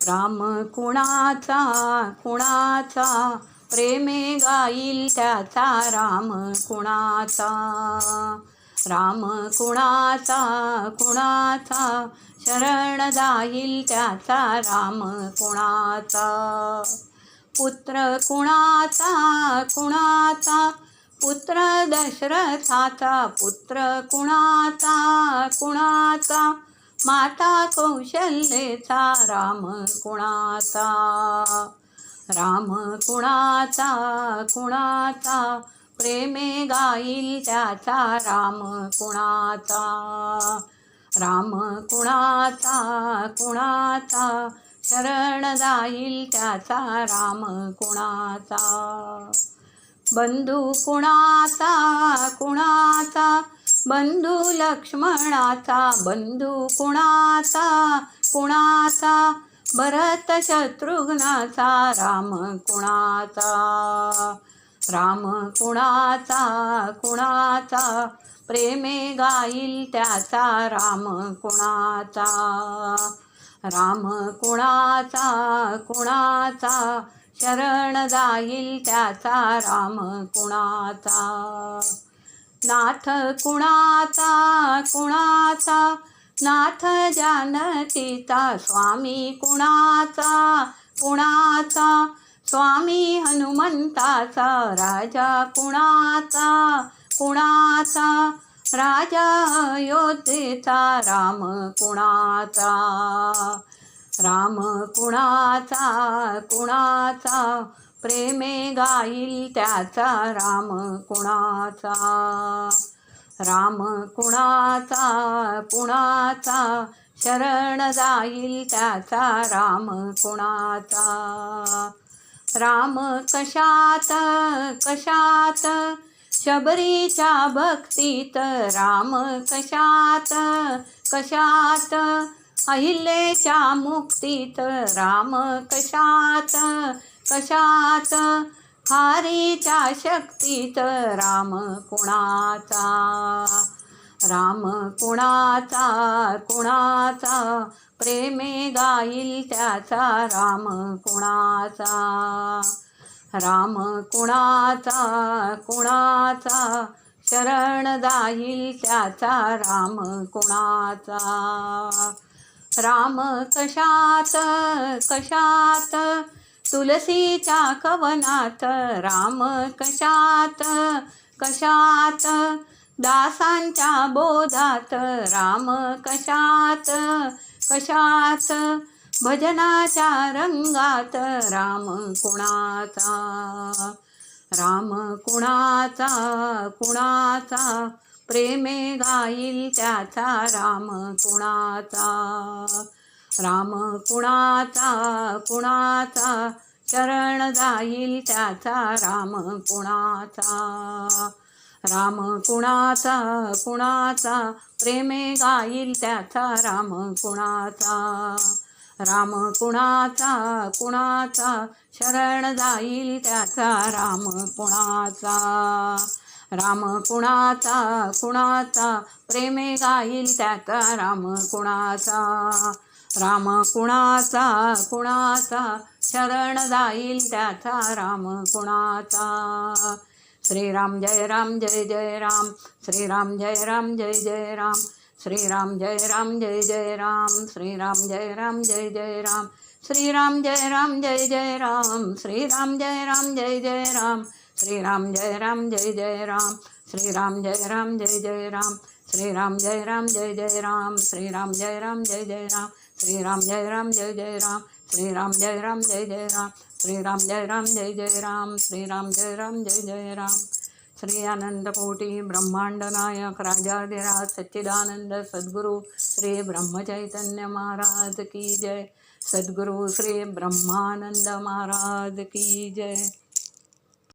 राम कुणाचा कुणाचा प्रेमे गाईल त्याचा राम कुणाचा राम कुणाचा कुणाचा शरण जाईल त्याचा राम कुणाचा पुत्र कुणाचा कुणाचा पुत्र दशरथाचा पुत्र कुणाचा कुणाचा माता कौशल्येचा राम कुणाचा राम कुणाचा कुणाचा प्रेमे गाईल त्याचा राम कुणाचा राम कुणाचा कुणाचा शरण जाईल त्याचा राम कुणाचा बंधू कुणाचा कुणाचा बंधू लक्ष्मणाचा बंधू कुणाचा कुणाचा भरत शत्रुघ्नाचा राम कुणाचा राम कुणाचा कुणाचा प्रेमे गाईल त्याचा राम कुणाचा राम कुणाचा कुणाचा शरण जाईल त्याचा राम कुणाचा नाथ कुणाचा कुणाचा नाथ जानकीचा स्वामी कुणाचा कुणाचा स्वामी हनुमंताचा राजा कुणाचा कुणाचा राजा अयोध्येचा राम कुणाचा राम कुणाचा कुणाचा प्रेमे गाईल त्याचा राम कुणाचा राम कुणाचा कुणाचा शरण जाईल त्याचा राम कुणाचा राम कशात कशात शबरीच्या भक्तीत राम कशात कशात अहिल्याच्या मुक्तीत राम कशात कशात खारीच्या शक्तीत राम कुणाचा राम कुणाचा कुणाचा प्रेमे गाईल त्याचा राम कुणाचा राम कुणाचा कुणाचा शरण जाईल त्याचा राम कुणाचा राम कशात कशात तुलसीच्या कवनात राम कशात कशात दासांच्या बोधात राम कशात कशात भजनाच्या रंगात राम कुणाचा राम कुणाचा कुणाचा प्रेमे गाईल त्याचा राम कुणाचा राम कुणाचा कुणाचा शरण जाईल त्याचा राम कुणाचा राम कुणाचा कुणाचा प्रेमे गाईल त्याचा राम कुणाचा राम कुणाचा कुणाचा शरण जाईल त्याचा राम कुणाचा राम कुणाचा कुणाचा प्रेमे गाईल त्याचा राम कुणाचा राम कुणाचा कुणाचा शरण जाईल त्याचा राम कुणाचा श्रीराम जय राम जय जय राम श्रीराम जय राम जय जय राम श्रीराम जय राम जय जय राम श्रीराम जय राम जय जय राम श्रीराम जय राम जय जय राम श्रीराम जय राम जय जय राम श्रीराम जय राम जय जय राम श्रीराम जय राम जय जय राम श्रीराम जय राम जय जय राम श्रीराम जय राम जय जय राम श्रीराम जय राम जय जय राम श्रीराम जय राम जय जय राम श्रीराम जय राम जय जय राम श्रीराम जय राम जय जय राम श्री आनंद कोटी ब्रह्मांड नायक राजाधिराज सच्चिदानंद सद्गुरु श्री ब्रह्मचैतन्य महाराज की जय सद्गुरु श्री ब्रह्मानंद महाराज की जय।